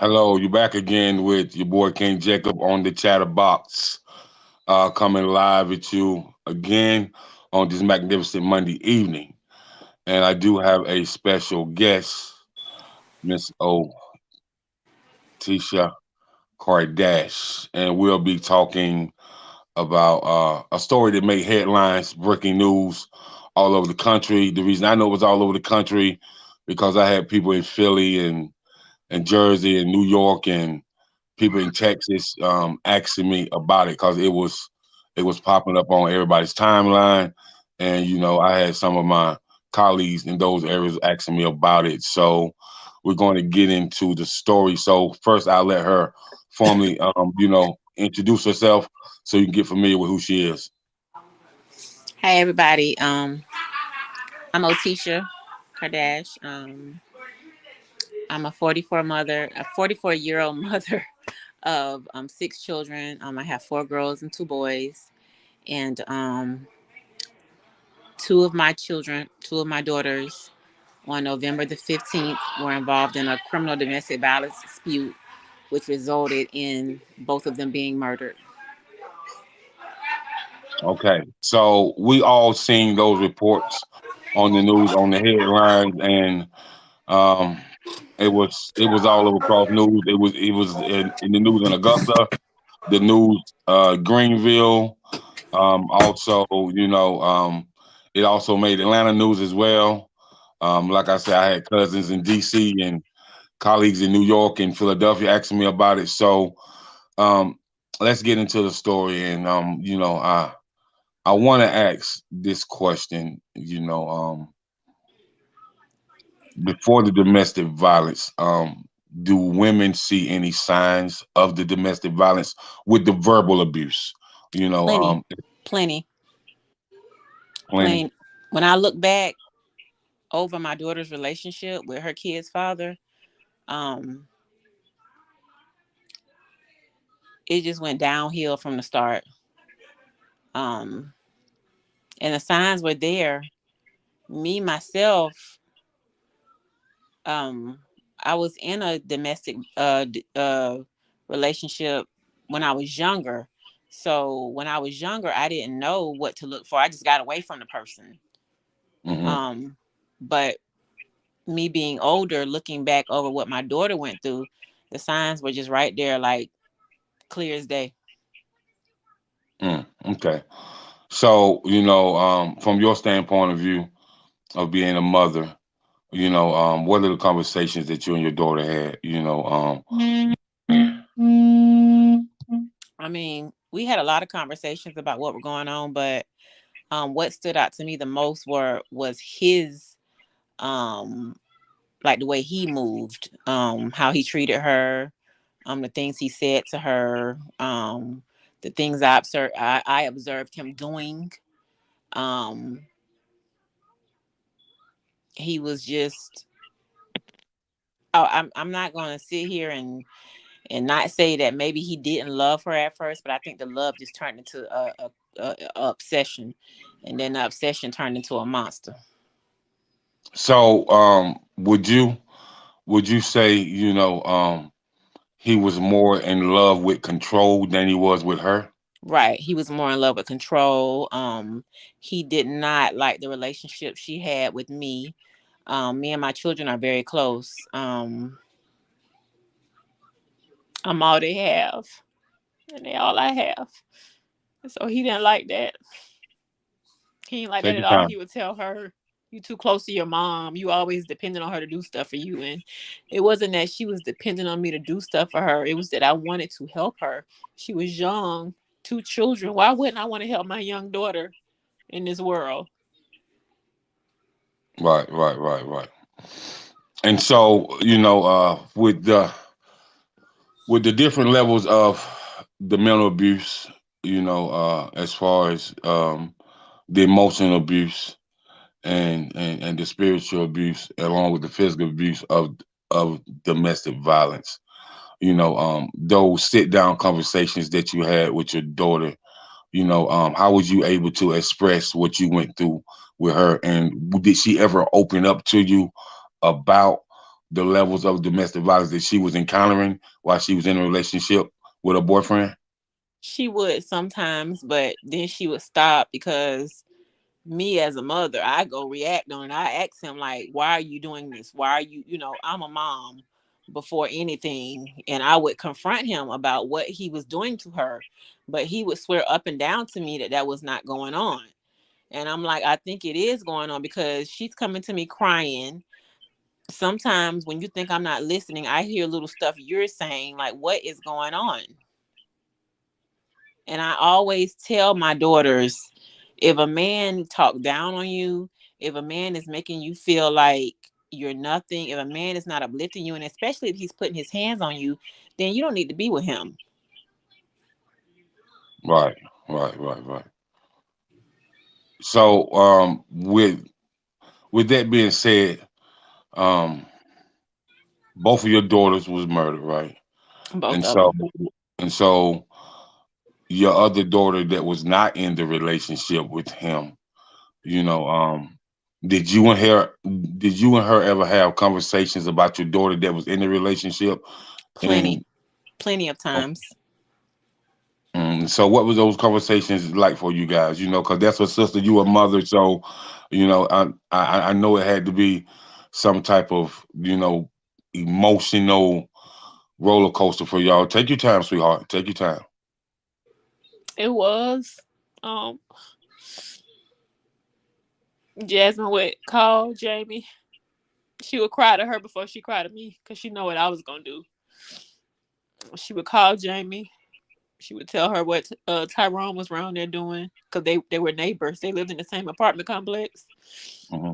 Hello, you back again with your boy King Jacob on the Chatterbox, coming live at you again on this magnificent Monday evening. And I do have a special guest, Miss Tisha Kardash, and we'll be talking about a story that made headlines, breaking news all over the country. The reason I know it was all over the country because I had people in Philly and Jersey and New York and people in Texas asking me about it because it was popping up on everybody's timeline, and I had some of my colleagues in those areas asking me about it. So we're going to get into the story. So first, I'll let her formally, introduce herself so you can get familiar with who she is. Hey everybody, I'm Otisha Kardash. I'm a 44-year-old mother of six children. I have four girls and two boys, and two of my daughters, on November the 15th, were involved in a criminal domestic violence dispute, which resulted in both of them being murdered. Okay, so we all seen those reports on the news, on the headlines, and um, it was all over across news. It was in the news in Augusta, the news, Greenville. Also, it also made Atlanta news as well. Like I said, I had cousins in D.C. and colleagues in New York and Philadelphia asking me about it. So um, let's get into the story. And I want to ask this question. Before the domestic violence, do women see any signs of the domestic violence with the verbal abuse? You know, Plenty, um, plenty, plenty. plenty. When I look back over my daughter's relationship with her kid's father, um, it just went downhill from the start. Um, and the signs were there. Me myself, um, I was in a domestic relationship when I was younger. So when I was younger, I didn't know what to look for. I just got away from the person. Hmm. Um, but me being older, looking back over what my daughter went through, the signs were just right there, like clear as day. Okay. So, from your standpoint of view of being a mother, what are the conversations that you and your daughter had? I mean, we had a lot of conversations about what were going on, but what stood out to me the most was his um like the way he moved, how he treated her, the things he said to her, the things I observed him doing. Um, he was just. Oh, I'm not gonna sit here and not say that maybe he didn't love her at first, but I think the love just turned into a obsession, and then the obsession turned into a monster. So, would you say, he was more in love with control than he was with her? Right. He was more in love with control. He did not like the relationship she had with me. Me and my children are very close. I'm all they have, and they all I have. And so he didn't like that. He didn't like that Take at your all. time. He would tell her, "You too close to your mom. You always dependent on her to do stuff for you." And it wasn't that she was dependent on me to do stuff for her. It was that I wanted to help her. She was young, two children. Why wouldn't I want to help my young daughter in this world? Right, right, right, right. And so, with the different levels of the mental abuse, as far as the emotional abuse and the spiritual abuse, along with the physical abuse of domestic violence. Those sit down conversations that you had with your daughter. How was you able to express what you went through with her, and did she ever open up to you about the levels of domestic violence that she was encountering while she was in a relationship with her boyfriend? She would sometimes, but then she would stop because me as a mother, I go react on it. I ask him like, "Why are you doing this? Why are you, I'm a mom before anything." And I would confront him about what he was doing to her, but he would swear up and down to me that that was not going on. And I'm like, I think it is going on because she's coming to me crying. Sometimes when you think I'm not listening, I hear little stuff you're saying, like, what is going on? And I always tell my daughters, if a man talk down on you, if a man is making you feel like you're nothing, if a man is not uplifting you, and especially if he's putting his hands on you, then you don't need to be with him. Right, right. So, with that being said, um, both of your daughters was murdered, right? Both And of them. so your other daughter that was not in the relationship with him, you know, did you and her ever have conversations about your daughter that was in the relationship? Plenty, And plenty of times. so what was those conversations like for you guys? Because that's a sister, you a mother, so I know it had to be some type of emotional roller coaster for y'all. Take your time, sweetheart. Take your time. It was. Um, Jasmine would call Jamie. She would cry to her before she cried to me because she know what I was gonna do. She would call Jamie. She would tell her what Tyrone was around there doing because they were neighbors. They lived in the same apartment complex. Hmm.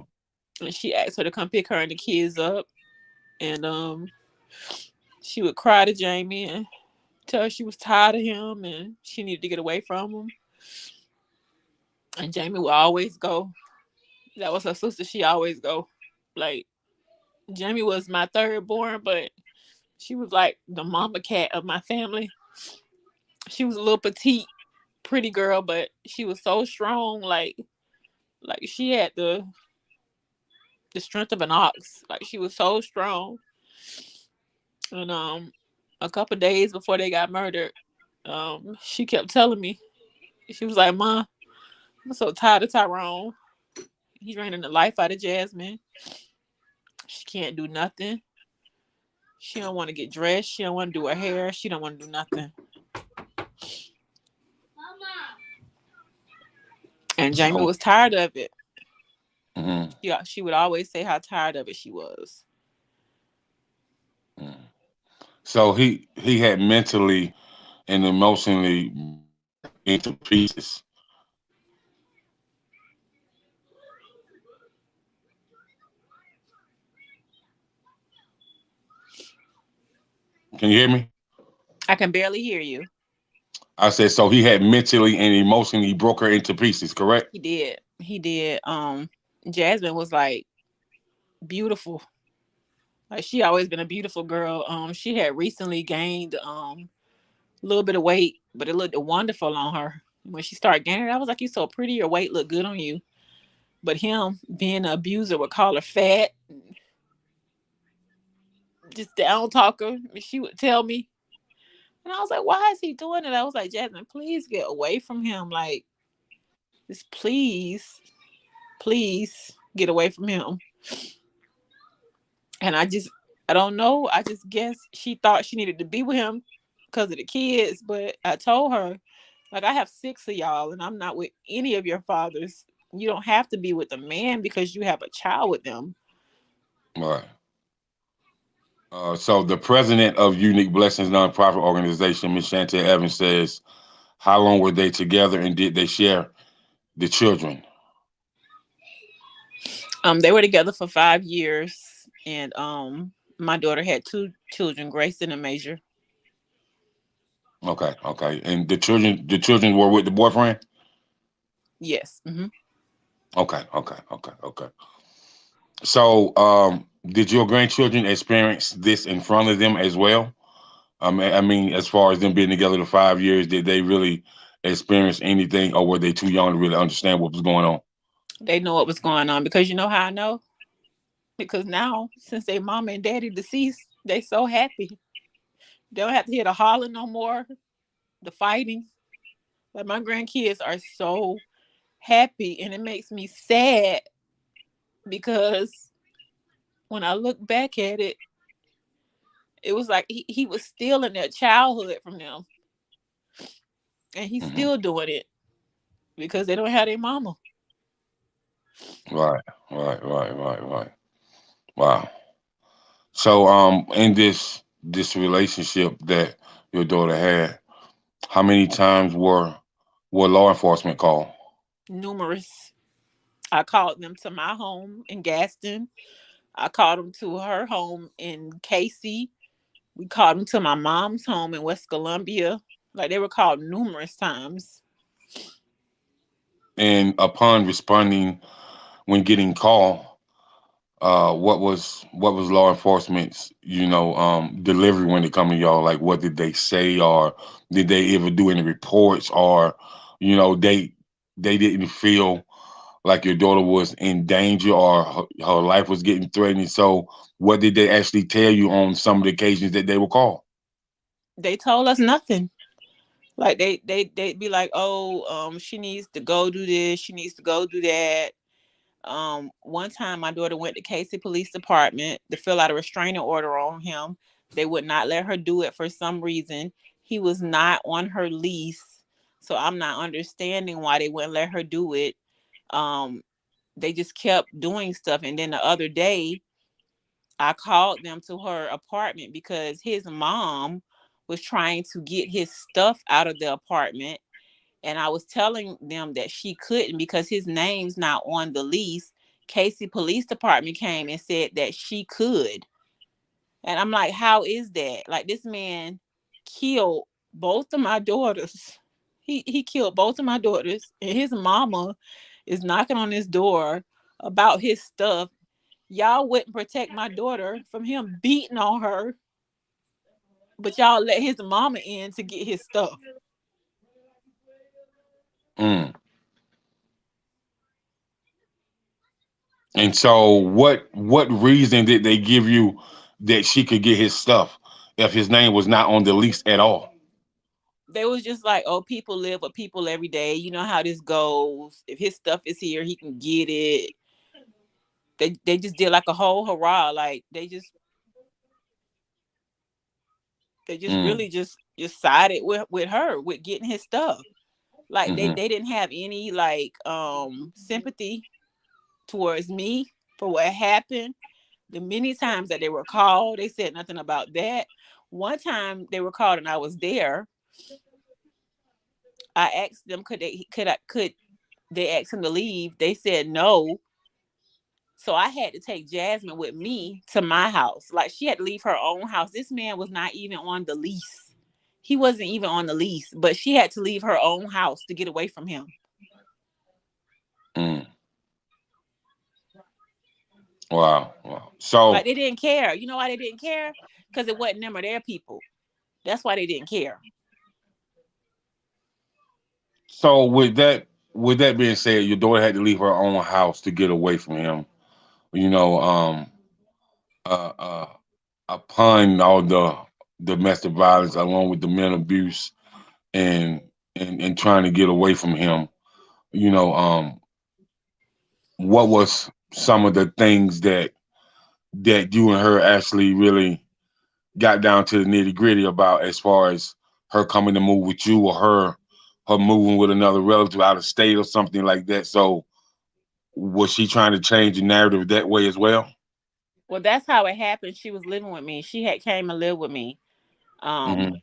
And she asked her to come pick her and the kids up. And she would cry to Jamie and tell her she was tired of him and she needed to get away from him. And Jamie would always go. That was her sister. She always go. Like, Jamie was my third born, but she was like the mama cat of my family. She was a little petite, pretty girl, but she was so strong. Like she had the strength of an ox. Like she was so strong. And a couple days before they got murdered, she kept telling me, she was like, "Ma, I'm so tired of Tyrone. He's draining the life out of Jasmine. She can't do nothing. She don't want to get dressed. She don't want to do her hair. She don't want to do nothing." And Jamie So, was tired of it. mhm, She would always say how tired of it she was. mhm. So he had mentally and emotionally into pieces. Can you hear me? I can barely hear you. I said so. He had mentally and emotionally broke her into pieces. Correct. He did. He did. Jasmine was like beautiful. Like she always been a beautiful girl. She had recently gained a little bit of weight, but it looked wonderful on her. When she started gaining it, I was like, "You so pretty. Your weight looked good on you." But him being an abuser would call her fat, just down talker. And she would tell me, and I was like, "Why is he doing it?" I was like, "Jasmine, please get away from him. Like, just please get away from him." And I don't know. I just guess she thought she needed to be with him because of the kids. But I told her, like, I have six of y'all, and I'm not with any of your fathers. You don't have to be with a man because you have a child with them. All right. So the president of Unique Blessings nonprofit organization, Miss Chantel Evans, says, "How long were they together, and did they share the children?" They were together for 5 years, and my daughter had two children, Grayson and Major. Okay, okay. And the children were with the boyfriend. Yes. Hmm. Okay. So, did your grandchildren experience this in front of them as well? I mean, as far as them being together the 5 years, did they really experience anything, or were they too young to really understand what was going on? They know what was going on because you know how I know. because now since they mama and daddy deceased, they so happy. They don't have to hear the hollering no more, the fighting. Like my grandkids are so happy, and it makes me sad because when I look back at it, it was like he was stealing their childhood from them, and he's Hmm. still doing it because they don't have their mama. Right, right. Wow. So, in this relationship that your daughter had, how many times were law enforcement called? Numerous. I called them to my home in Gaston. I called them to her home in Casey. We called them to my mom's home in West Columbia. Like they were called numerous times. And upon responding when getting called, what was law enforcement's delivery when they come to y'all? Like, what did they say, or did they ever do any reports, or they didn't feel like your daughter was in danger or her life was getting threatened? So, what did they actually tell you on some of the occasions that they were called? They told us nothing. Like they'd be like, oh, she needs to go do this, she needs to go do that. One time my daughter went to Casey Police Department to fill out a restraining order on him. They would not let her do it for some reason. He was not on her lease. So I'm not understanding why they wouldn't let her do it. Um, they just kept doing stuff. And then the other day, I called them to her apartment because his mom was trying to get his stuff out of the apartment, and I was telling them that she couldn't because his name's not on the lease. Casey Police Department came and said that she could. And I'm like, how is that? Like this man killed both of my daughters. He killed both of my daughters, and his mama is knocking on his door about his stuff. Y'all wouldn't protect my daughter from him beating on her, but y'all let his mama in to get his stuff. Mm. And so, what reason did they give you that she could get his stuff if his name was not on the lease at all? They was just like, oh, people live with people every day. You know how this goes. If his stuff is here, he can get it. They just did like a whole hurrah. Like they just Mm. really just sided with her with getting his stuff. Like they Hmm. they didn't have any like sympathy towards me for what happened. The many times that they were called, they said nothing about that. One time they were called and I was there. I asked them could they ask him to leave. They said no. So I had to take Jasmine with me to my house. Like she had to leave her own house. This man was not even on the lease. He wasn't even on the lease, but she had to leave her own house to get away from him. Mm. Wow, wow. So, Like they didn't care. You know why they didn't care? Because it wasn't them or their people. That's why they didn't care. with that being said, your daughter had to leave her own house to get away from him. You know, uh, uh, upon all the domestic violence, along with the mental abuse, and and trying to get away from him. You know, what was some of the things that you and her actually really got down to the nitty gritty about, as far as her coming to move with you, or her moving with another relative out of state or something like that. So, was she trying to change the narrative that way as well? Well, that's how it happened. She was living with me. She had came and lived with me. Um, Hmm.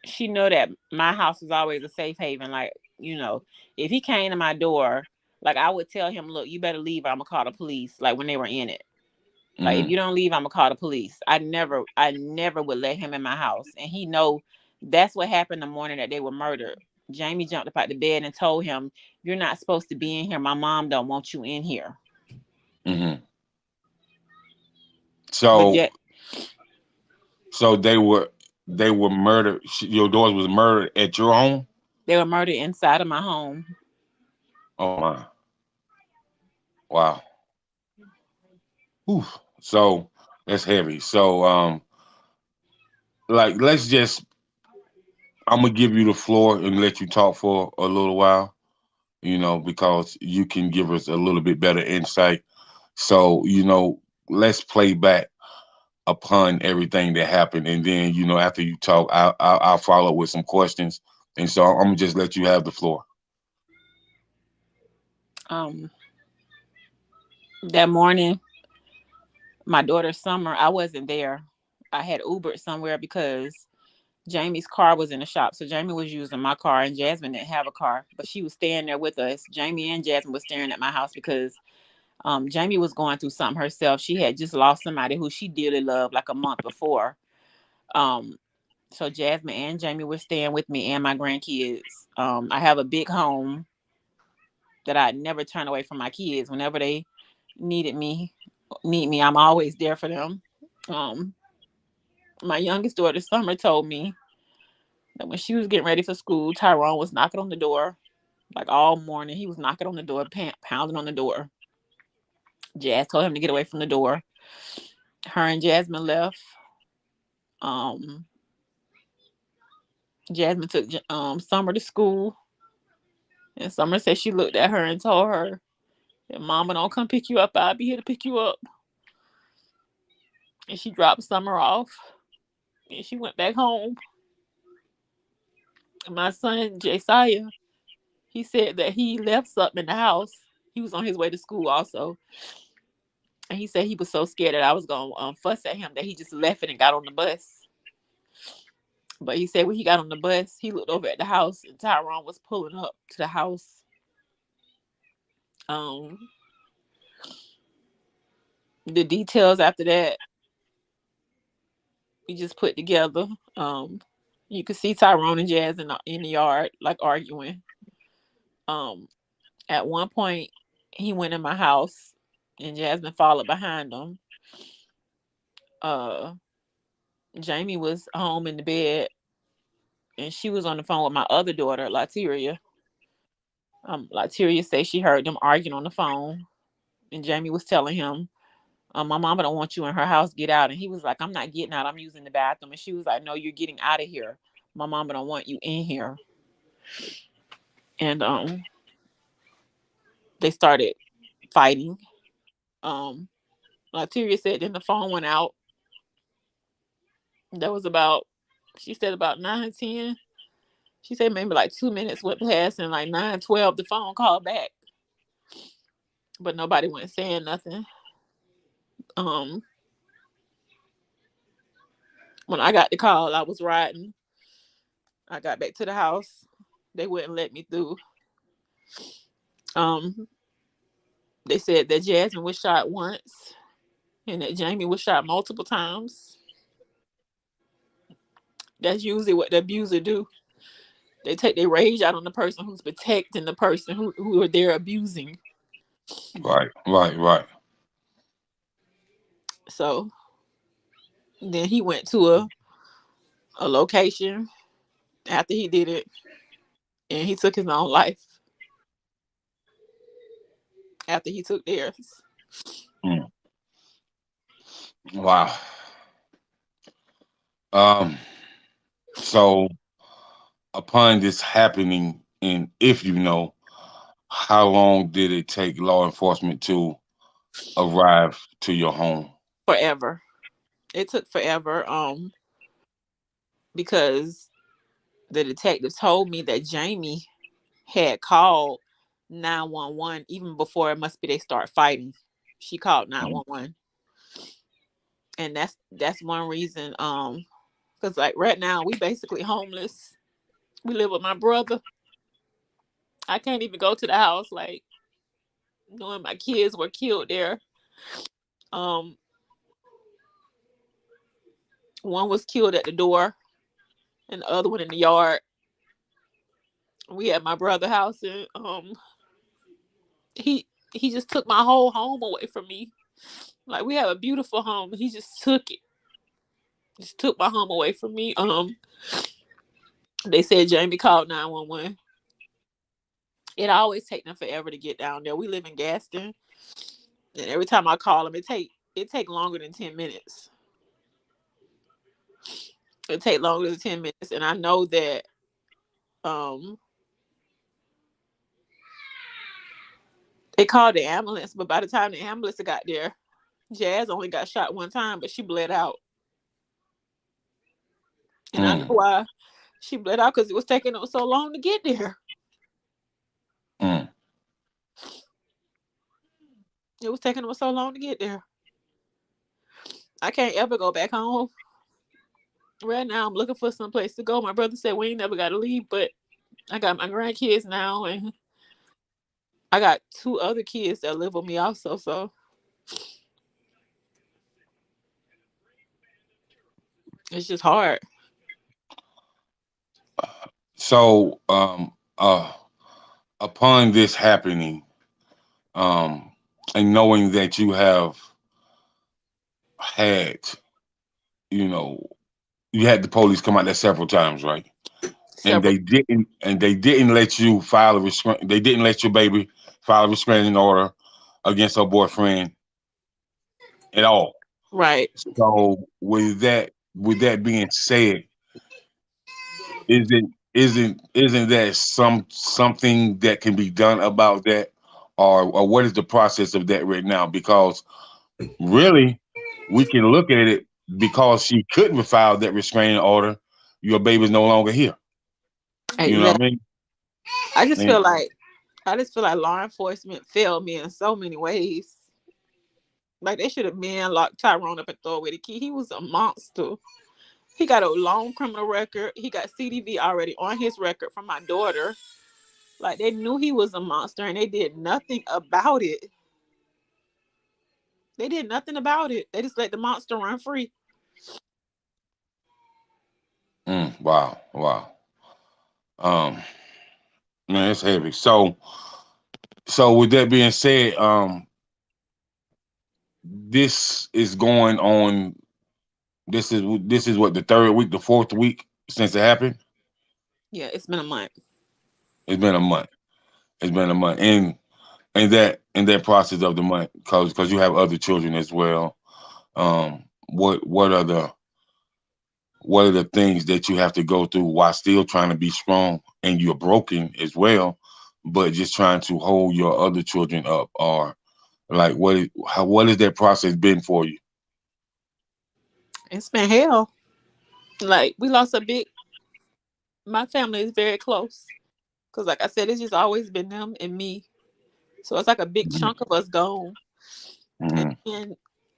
she know that my house is always a safe haven. Like, if he came to my door, like I would tell him, look, you better leave or I'm gonna call the police, like when they were in it. Like if Hmm. you don't leave, I'm gonna call the police. I never would let him in my house. And he know that's what happened the morning that they were murdered. Jamie jumped up out the bed and told him, you're not supposed to be in here. My mom don't want you in here. Hmm. But So, yet they were murdered. Your daughter was murdered at your home. they were murdered inside of my home. Oh my! Wow! Whew. So that's heavy. So like let's just I'm gonna give you the floor and let you talk for a little while, because you can give us a little bit better insight. So, let's play back upon everything that happened, and then after you talk, I'll follow with some questions, and so I'm gonna just let you have the floor. Um, that morning, my daughter Summer, I wasn't there. I had Ubered somewhere because Jamie's car was in the shop. So Jamie was using my car and Jasmine didn't have a car, but she was staying there with us. Jamie and Jasmine was staying at my house because Jamie was going through something herself. She had just lost somebody who she dearly loved like a month before. Um, so Jasmine and Jamie were staying with me and my grandkids. I have a big home that I never turn away from my kids. Whenever they needed me, need me, I'm always there for them. Um, my youngest daughter, Summer, told me that when she was getting ready for school, Tyrone was knocking on the door like all morning. He was knocking on the door, pounding on the door. Jazz told him to get away from the door. Her and Jasmine left. Um, Jasmine took Summer to school, and Summer said she looked at her and told her, "If Mama don't come pick you up, I'll be here to pick you up." And she dropped Summer off, and she went back home. And my son Jasiah, he said that he left something in the house. He was on his way to school also, and he said he was so scared that I was gonna fuss at him that he just left it and got on the bus. But he said when he got on the bus, he looked over at the house and Tyrone was pulling up to the house. Um, the details after that we just put together. You could see Tyrone and Jazz in the yard like arguing. Um, at one point he went in my house and Jasmine followed behind him. Uh, Jamie was home in the bed and she was on the phone with my other daughter, Lateria. Lateria said she heard them arguing on the phone, and Jamie was telling him, "My mama don't want you in her house. Get out." And he was like, "I'm not getting out. I'm using the bathroom." And she was like, "No, you're getting out of here. My mama don't want you in here." And they started fighting. Um, Lateria said then the phone went out. That was about, she said about 9:10. She said maybe like 2 minutes went past and like 9:12 the phone called back, but nobody went saying nothing. Um, when I got the call, I was riding. I got back to the house. They wouldn't let me through. Um, they said that Jasmine was shot once and that Jamie was shot multiple times. That's usually what the abuser do. They take their rage out on the person who's protecting the person who they're abusing. Right, right, right. So then he went to a location after he did it and he took his own life after he took theirs. Mm. Wow. Um. So upon this happening, and if you know, how long did it take law enforcement to arrive to your home? Forever. It took forever. Because the detective told me that Jamie had called 911 even before it must be they start fighting. She called Mm. 911. And that's one reason cuz like right now we basically homeless. We live with my brother. I can't even go to the house like knowing my kids were killed there. Um one was killed at the door and the other one in the yard. We at my brother's house and he just took my whole home away from me. Like we have a beautiful home. He just took it. Just took my home away from me. They said Jamie called 911. It always take them forever to get down there. We live in Gaston, and every time I call them, it take it take longer than 10 minutes. It take longer than 10 minutes, and I know that um they called the ambulance, but by the time the ambulance got there, Jazz only got shot one time, but she bled out. And I know Mm, why she bled out, because it was taking them so long to get there. mm. It was taking them so long to get there. I can't ever go back home. Right now, I'm looking for some place to go. My brother said we ain't never got to leave, but I got my grandkids now, and I got two other kids that live with me also. So it's just hard. So, upon this happening, um, and knowing that you have had, you know, you had the police come out there several times, right? And Several. they didn't let you file a restraint. They didn't let your baby file a restraining order against her boyfriend at all. Right. So, with that being said, isn't that something that can be done about that, or what is the process of that right now? Because really, we can look at it, because she couldn't file that restraining order. Your baby's no longer here. You know what I Exactly. mean? I just And feel like I just feel like law enforcement failed me in so many ways. Like they should have been locked Tyrone up and throw away the key. He was a monster. He got a long criminal record. He got CDV already on his record from my daughter. Like they knew he was a monster and they did nothing about it. They did nothing about it. They just let the monster run free. wow, wow, um, man, it's heavy. So with that being said, this is going on. This is what, the third week, the fourth week since it happened. Yeah, it's been a month. It's been a month. It's been a month, and that process of the month, because you have other children as well. What are the things that you have to go through while still trying to be strong, and you're broken as well, but just trying to hold your other children up, or like what has that process been for you? It's been hell. Like we lost a big. My family is very close because, like I said, it's just always been them and me. So it's like a big chunk of us gone. And Mm-hmm. then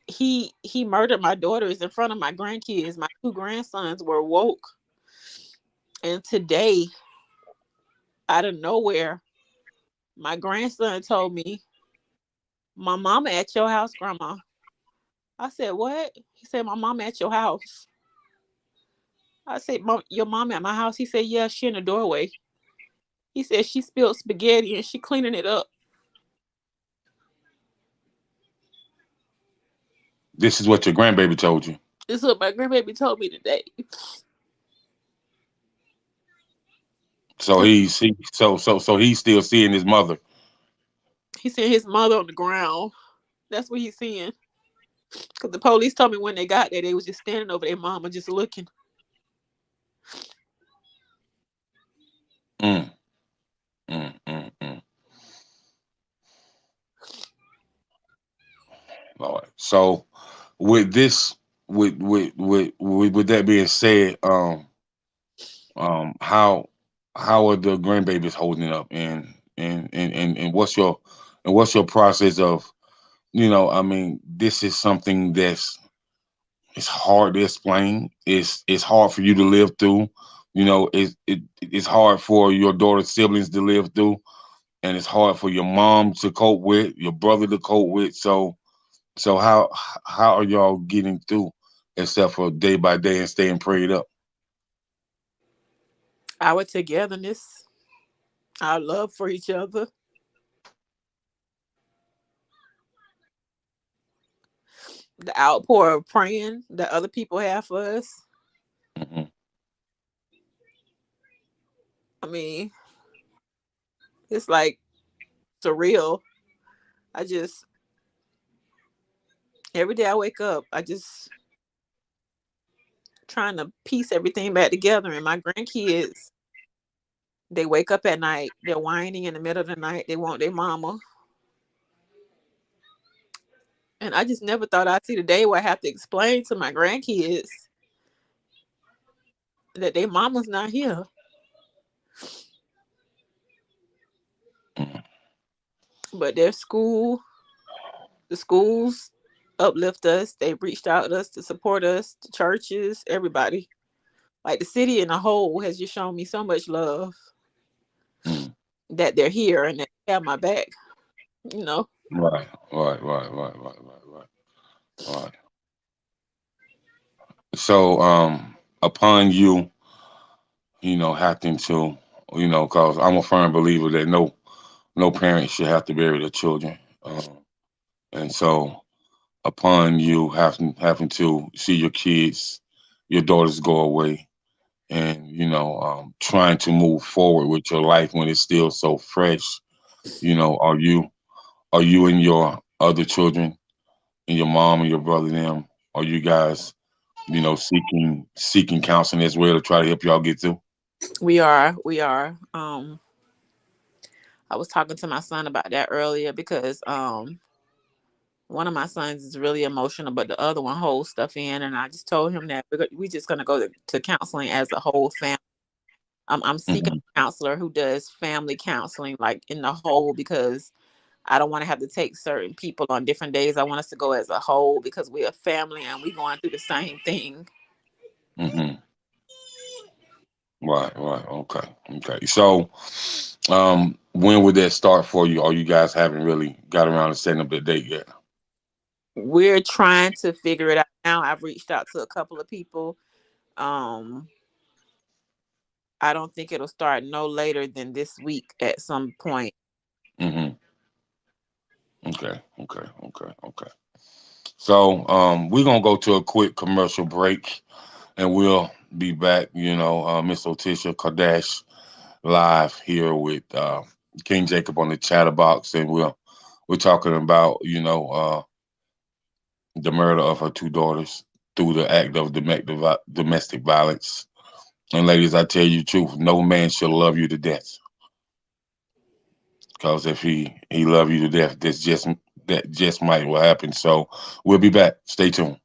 he murdered my daughters in front of my grandkids. My two grandsons were woke, and today, out of nowhere, my grandson told me, "My mama at your house, grandma." I said, "What?" He said, "My mama at your house." I said, "Your mom at my house?" He said, "Yeah, she in the doorway." He said she spilled spaghetti and she cleaning it up. This is what your grandbaby told you. This is what my grandbaby told me today. So he's still seeing his mother. He said his mother on the ground. That's what he's seeing. Because the police told me when they got there, they was just standing over their mama, just looking. Mm, mm. Lord. So with this, with that being said, how are the grandbabies holding up, and what's your process of, I mean, this is something it's hard to explain. It's hard for you to live through. It's hard for your daughter's siblings to live through, and it's hard for your mom to cope with, your brother to cope with. So how are y'all getting through, except for day by day and staying prayed up? Our togetherness, our love for each other, the outpour of praying that other people have for us. Hmm. I mean, it's like surreal. I just, Every day I wake up, I just trying to piece everything back together. And my grandkids, they wake up at night, they're whining in the middle of the night, they want their mama. And I just never thought I'd see the day where I have to explain to my grandkids that their mama's not here. Mm. But the schools uplift us. They reached out to us to support us, the churches, everybody. Like the city in a whole has just shown me so much love Mm. that they're here and they have my back, you know. Right, right, right, right, right, right, right, right. So, upon you, having to, because I'm a firm believer that no parent should have to bury their children, and so upon you having to see your kids, your daughters go away, and trying to move forward with your life when it's still so fresh, are you and your other children and your mom and your brother and them, are you guys, seeking counseling as well to try to help y'all get through? We are. I was talking to my son about that earlier because one of my sons is really emotional, but the other one holds stuff in, and I just told him that we just gonna go to counseling as a whole family. I'm seeking Hmm. a counselor who does family counseling, like in the whole, because I don't want to have to take certain people on different days. I want us to go as a whole because we're a family and we going through the same thing. Hmm. Right, right, okay, okay. So, when would that start for you? Or you guys haven't really got around to setting up the date yet? We're trying to figure it out now. I've reached out to a couple of people. Um, I don't think it'll start no later than this week at some point. Hmm. Okay, okay, okay, okay. So, we're gonna go to a quick commercial break, and we'll be back. Miss Otisha Kardash live here with King Jacob on the chatterbox, and we're talking about the murder of her two daughters through the act of domestic violence. And ladies, I tell you the truth, no man shall love you to death. Because if he love you to death, that just might will happen. So we'll be back. Stay tuned.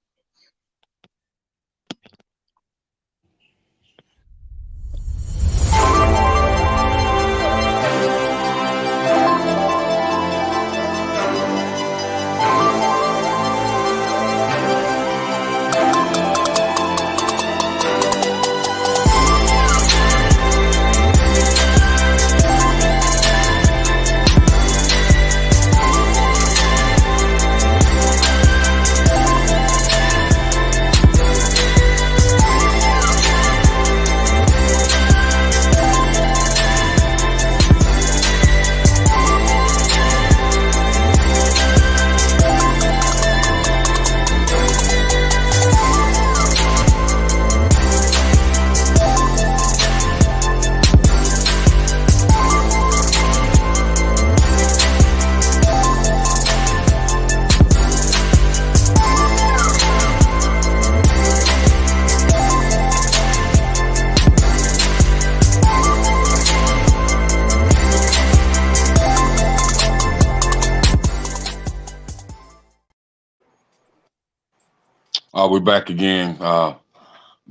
We're back again. The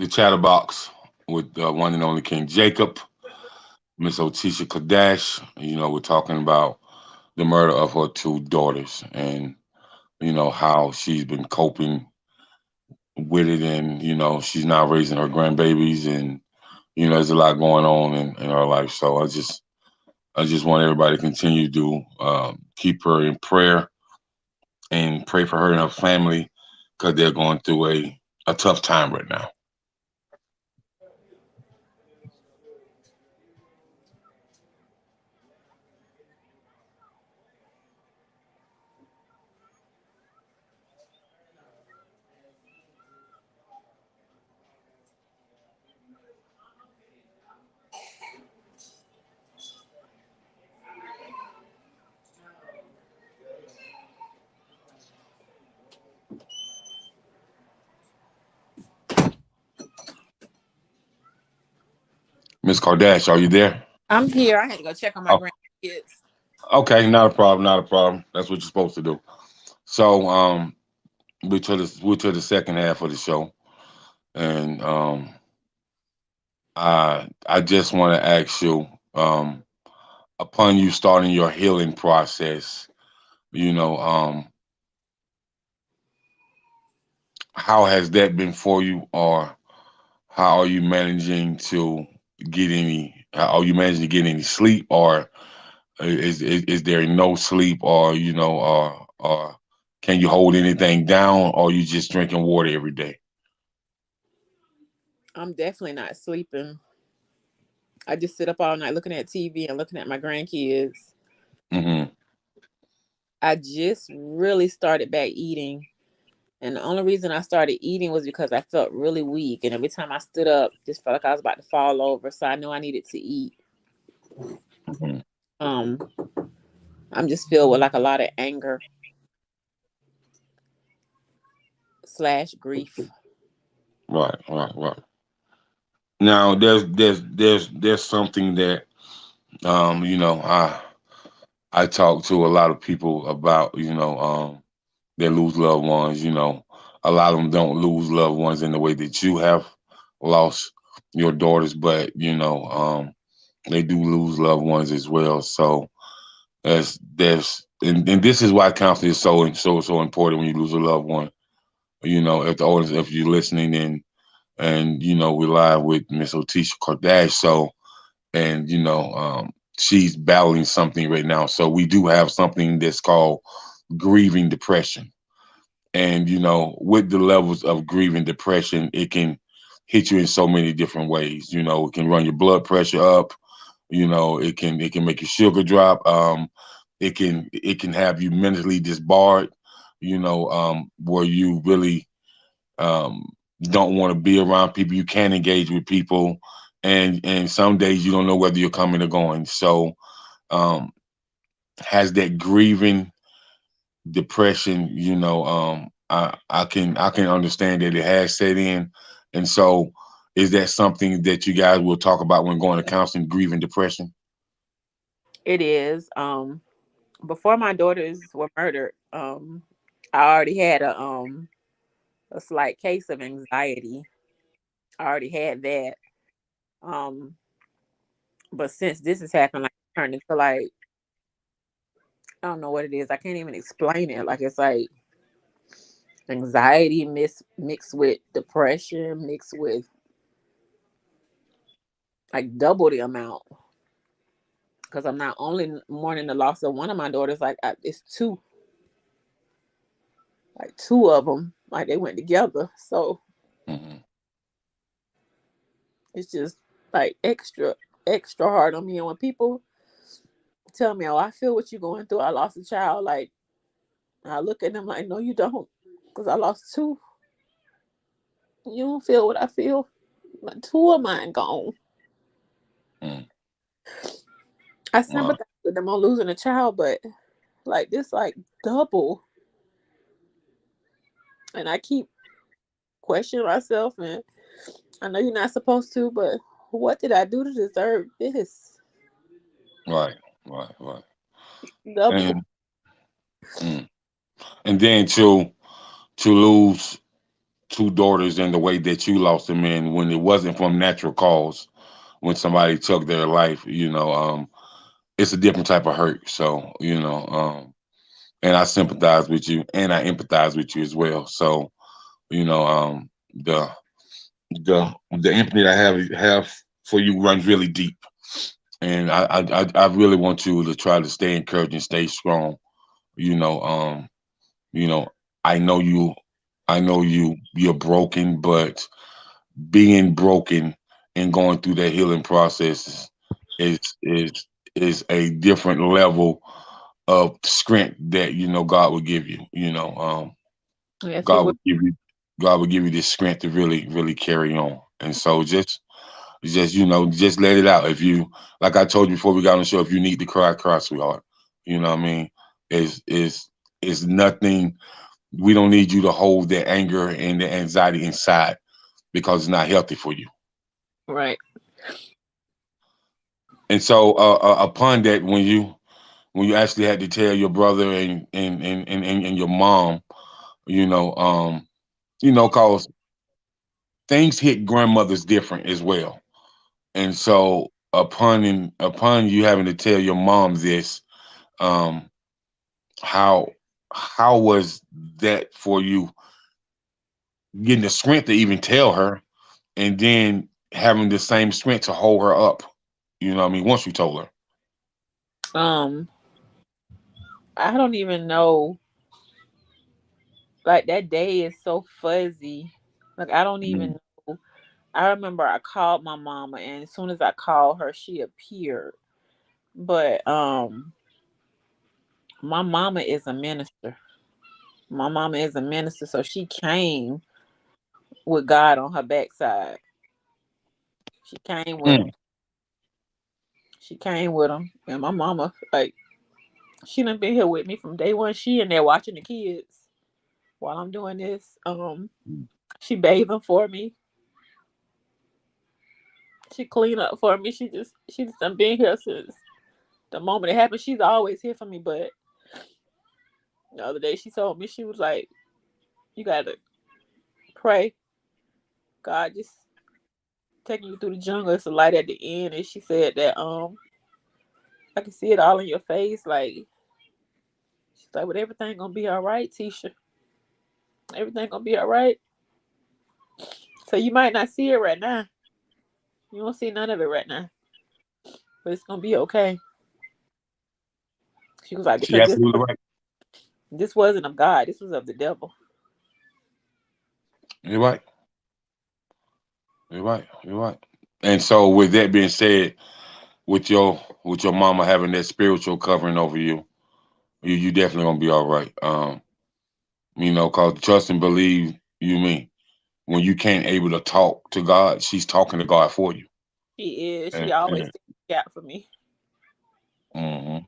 chatterbox with one and only King Jacob, Miss Otisha Kadash. We're talking about the murder of her two daughters and how she's been coping with it, and she's now raising her grandbabies, and there's a lot going on in her life. So I just want everybody to continue to keep her in prayer and pray for her and her family because they're going through a tough time right now. Miss Kardash, are you there? I'm here. I had to go check on my Oh, grandkids. okay, not a problem, not a problem. That's what you're supposed to do. So, we're to the second half of the show, and I just want to ask you, upon you starting your healing process, you know, how has that been for you, or how are you managing to get any? How are you managing to get any sleep, or is there no sleep, or or can you hold anything down, or you just drinking water every day? I'm definitely not sleeping. I just sit up all night looking at TV and looking at my grandkids. Mm-hmm. I just really started back eating. And the only reason I started eating was because I felt really weak. And every time I stood up, just felt like I was about to fall over. So I knew I needed to eat. Mm-hmm. Um, I'm just filled with like a lot of anger slash grief. Right, right, right. Now there's something that I talk to a lot of people about, they lose loved ones. A lot of them don't lose loved ones in the way that you have lost your daughters, but they do lose loved ones as well. So and this is why counseling is so important when you lose a loved one. If the audience, if you're listening and we're live with Miss Otisha Kardash, so and she's battling something right now. So we do have something that's called grieving depression. And with the levels of grieving depression, it can hit you in so many different ways. It can run your blood pressure up. It can make your sugar drop. It can have you mentally disbarred. Where you really um, don't want to be around people. You can't engage with people, and some days you don't know whether you're coming or going. So, um, has that grieving depression, I can understand that it has set in, and so is that something that you guys will talk about when going to counseling, grieving depression? It is. Before my daughters were murdered, I already had a slight case of anxiety. I already had that. Um, but since this has happened, like it turned into like I don't know what it is. I can't even explain it. Like it's like anxiety mixed with depression, mixed with like double the amount. Because I'm not only mourning the loss of one of my daughters, like it's two, like two of them, like they went together. So Hmm. it's just like extra hard on me. And when people tell me, "Oh, I feel what you're going through. I lost a child," like I look at them like, "No, you don't," because I lost two. You don't feel what I feel. But two of mine gone. Mm. I Wow. sympathize with them on losing a child, but like this, like double, and I keep questioning myself. And I know you're not supposed to, but what did I do to deserve this Right, right, right. double? And mm. and then to lose two daughters in the way that you lost them in, when it wasn't from natural cause, when somebody took their life, it's a different type of hurt. So, and I sympathize with you and I empathize with you as well. So, the empathy that I have for you runs really deep. And I really want you to try to stay encouraged and stay strong. You know, um, you know, I know you're broken, but being broken and going through that healing process is is is a different level of strength that God will give you. Yes, it God was will give you God will give you this strength to really really carry on. And so just let it out. If you, like I told you before we got on the show, if you need to cry, cry, sweetheart. You know what I mean? Is nothing. We don't need you to hold that anger and the anxiety inside because it's not healthy for you. right. And so upon that, when you actually had to tell your brother and your mom, you know, cause things hit grandmothers different as well. And so upon you having to tell your mom this, um, how how was that for you getting the strength to even tell her, and then having the same strength to hold her up? You know what I mean? Once you told her. Um, I don't even know. Like that day is so fuzzy. Like I don't Mm. even know. I remember I called my mama, and as soon as I called her, she appeared. But my mama is a minister. My mama is a minister, so she came with God on her backside. She came with him. Mm. She came with him, and my mama, like, she done been here with me from day one. She in there watching the kids while I'm doing this. She bathing for me. She clean up for me. She just done been here since the moment it happened. She's always here for me, but the other day she told me, she was like, "You gotta pray. God just taking you through the jungle. It's a light at the end." And she said that I can see it all in your face. Like she's like, "But everything gonna be all right, Tisha. Everything gonna be all right. So you might not see it right now. You won't see none of it right now, but it's gonna be okay." She was like, She "Because this absolutely right. this wasn't of God. This was of the devil." You're right. You're right. You're right. And so, with that being said, with your mama having that spiritual covering over you, you definitely gonna be all right. Cause trust and believe you mean when you can't able to talk to God, she's talking to God for you. She is. She And, always and stands in the gap for me. mhm.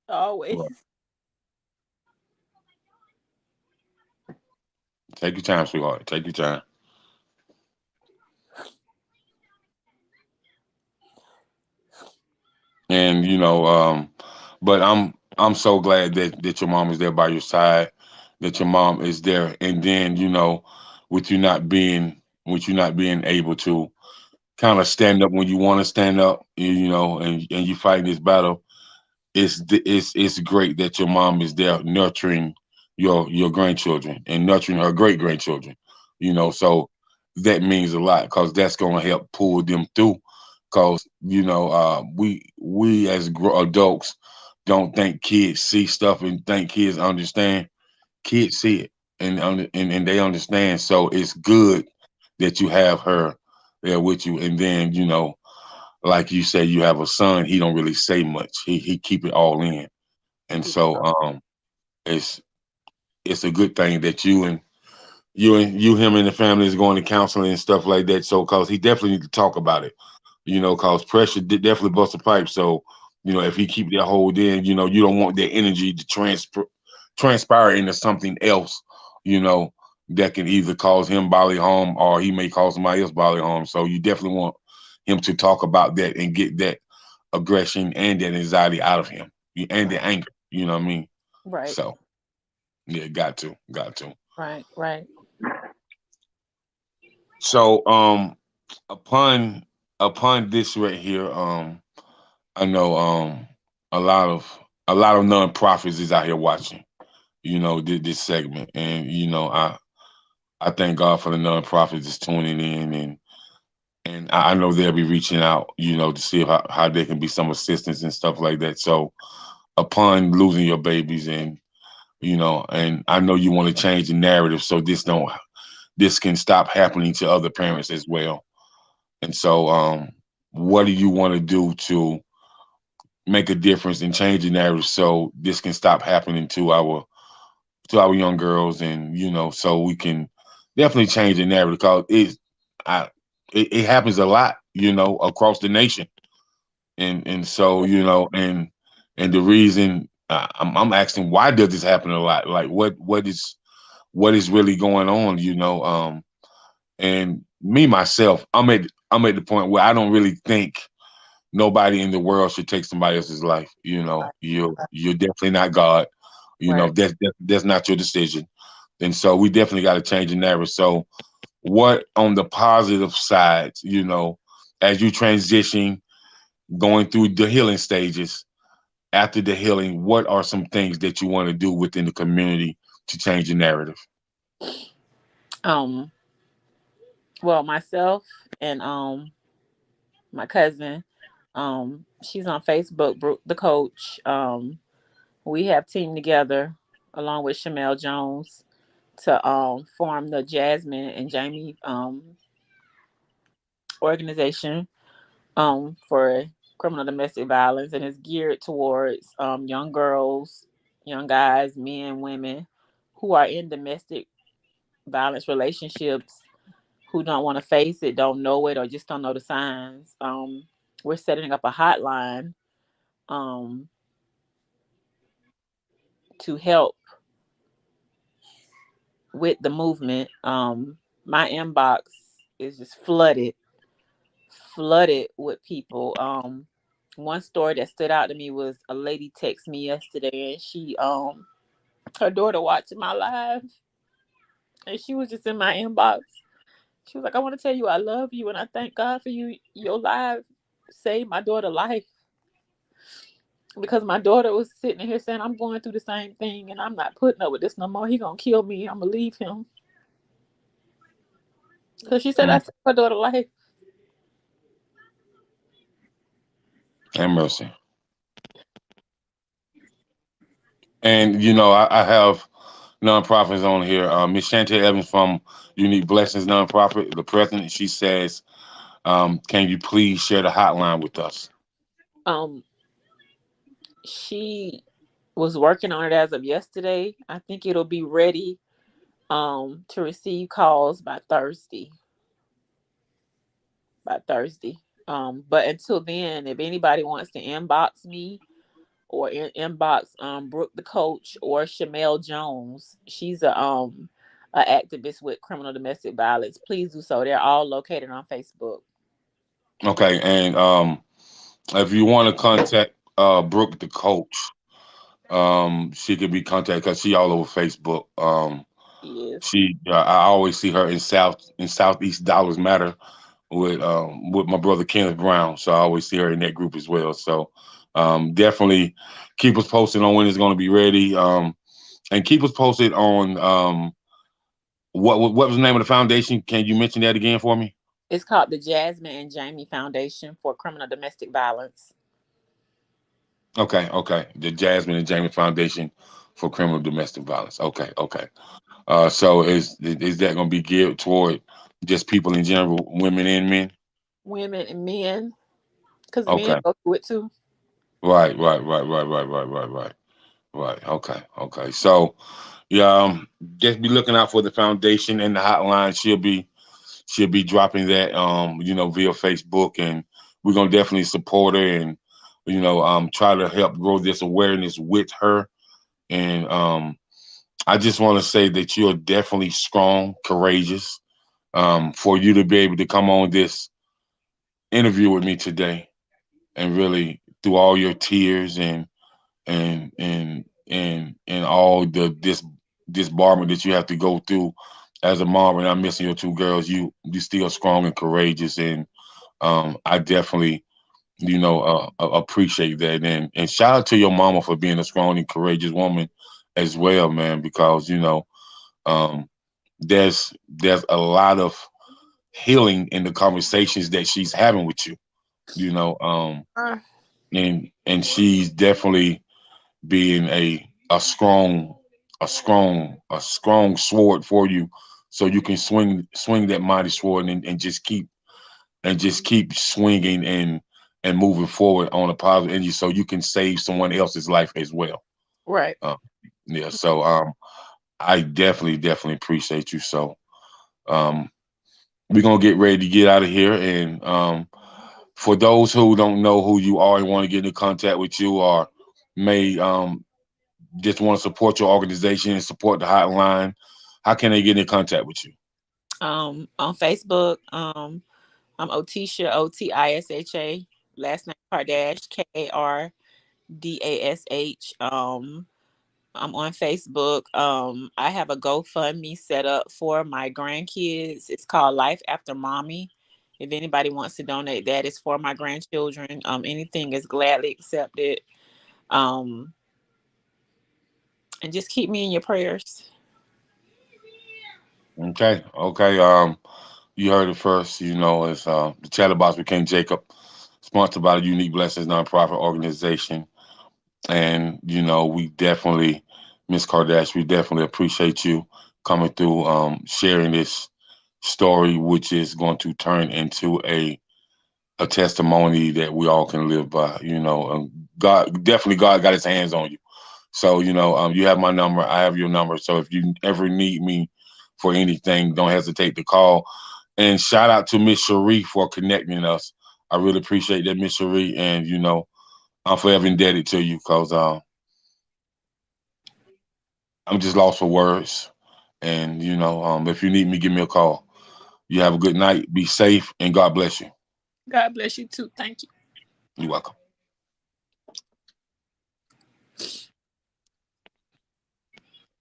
Always. Right. Take your time, sweetheart. Take your time. And but I'm so glad that your mom is there by your side, that your mom is there, and then with you not being able to kind of stand up when you want to stand up, and you fighting this battle. It's great that your mom is there nurturing your grandchildren and nurturing her great grandchildren. Yeah. So that means a lot because that's going to help pull them through. Because we as adults don't think kids see stuff and think kids understand. Kids see it and they understand. So it's good that you have her there with you. And then like you say, you have a son. He don't really say much. He keep it all in. And Yeah. so it's it's a good thing that you him and the family is going to counseling and stuff like that. So cause he definitely need to talk about it. Cause pressure did definitely bust a pipe. So if he keep that hold in, you don't want that energy to transpire into something else. You know that can either cause him bodily harm or he may cause somebody else bodily harm. So you definitely want him to talk about that and get that aggression and that anxiety out of him and the Right. anger. You know what I mean? Right. So yeah, got to. Right. Right. So upon this right here, I know a lot of nonprofits is out here watching. This segment, and I thank God for the nonprofits is tuning in, and I know they'll be reaching out, to see how they can be some assistance and stuff like that. So upon losing your babies and I know you want to change the narrative so this can stop happening to other parents as well. And so what do you want to do to make a difference and change the narrative so this can stop happening to our young girls, and so we can definitely change the narrative because I it happens a lot, across the nation. And so and the reason I'm asking, why does this happen a lot? Like what is really going on? And me myself, I'm at the point where I don't really think nobody in the world should take somebody else's life. You're definitely not God. Right. That's not your decision. And so we definitely got to change the narrative. So what on the positive side, as you transition, going through the healing stages, after the healing, what are some things that you want to do within the community to change the narrative? Um, well, myself and my cousin, she's on Facebook, Brooke the coach. We have teamed together along with Shamel Jones to form the Jasmine and Jamie organization for criminal domestic violence, and it's geared towards young girls, young guys, men, women who are in domestic violence relationships who don't want to face it, don't know it, or just don't know the signs. We're setting up a hotline um, to help with the movement. My inbox is just flooded with people. One story that stood out to me was a lady texted me yesterday, and she her daughter watching my live, and she was just in my inbox. She was like, "I want to tell you I love you, and I thank God for you. Your live saved my daughter's life." Because my daughter was sitting here saying, "I'm going through the same thing, and I'm not putting up with this no more. He gonna kill me. I'm gonna leave him." Because she said I Mm, saved her daughter's life. have mercy. And I have nonprofits on here. Miss Chantel Evans from Unique Blessings Nonprofit, the president. She says, "Can you please share the hotline with us?" Um, she was working on it as of yesterday. I think it'll be ready to receive calls by Thursday. By Thursday. But until then, if anybody wants to inbox me or inbox Brooke the coach or Shamel Jones, she's a activist with criminal domestic violence. Please do so. They're all located on Facebook. Okay, and if you want to contact Brooke the coach, she could be contacted because she all over Facebook. Yes. I always see her in Southeast Dollars Matter with my brother Kenneth Brown. So I always see her in that group as well. So definitely keep us posted on when it's going to be ready. And keep us posted on what was the name of the foundation? Can you mention that again for me? It's called the Jasmine and Jamie Foundation for Criminal Domestic Violence. Okay. The Jasmine and Jamie Foundation for Criminal Domestic Violence. Okay. So is that going to be geared toward just people in general, women and men? Women and men, because men Okay. go through it too. Right. Okay. So yeah, just be looking out for the foundation and the hotline. She'll be dropping that via Facebook, and we're gonna definitely support her and try to help grow this awareness with her. And I just want to say that you're definitely strong, courageous. For you to be able to come on this interview with me today and really through all your tears and all the disbarment that you have to go through as a mom, and I'm missing your two girls. You still strong and courageous, and I definitely appreciate that. And shout out to your mama for being a strong and courageous woman as well, man. Because um, there's a lot of healing in the conversations that she's having with you. You know, Uh, and she's definitely being a strong sword for you, so you can swing that mighty sword and just keep swinging and moving forward on a positive energy, so you can save someone else's life as well. right. Uh, yeah. So I definitely appreciate you. So um, we're gonna get ready to get out of here, and for those who don't know who you are and want to get in contact with you, or may just want to support your organization and support the hotline, how can they get in contact with you? On Facebook, I'm Otisha, Otisha last name Kardash, Kardash. I'm on Facebook. I have a GoFundMe set up for my grandkids. It's called Life After Mommy. If anybody wants to donate that, it's for my grandchildren. Anything is gladly accepted. Um, and just keep me in your prayers. Okay, okay. You heard it first. You know, it's the Chatterbox became Jacob, sponsored by the Unique Blessings nonprofit organization, and you know, we definitely, Miss Kardash, we definitely appreciate you coming through, sharing this story, which is going to turn into a testimony that we all can live by. You know, God definitely God got His hands on you. So you know, you have my number. I have your number. So if you ever need me for anything, don't hesitate to call. And shout out to Miss Cherie for connecting us. I really appreciate that, Miss Cherie. And you know, I'm forever indebted to you because I'm just lost for words. And you know, if you need me, give me a call. You have a good night. Be safe, and God bless you. God bless you too. Thank you. You're welcome.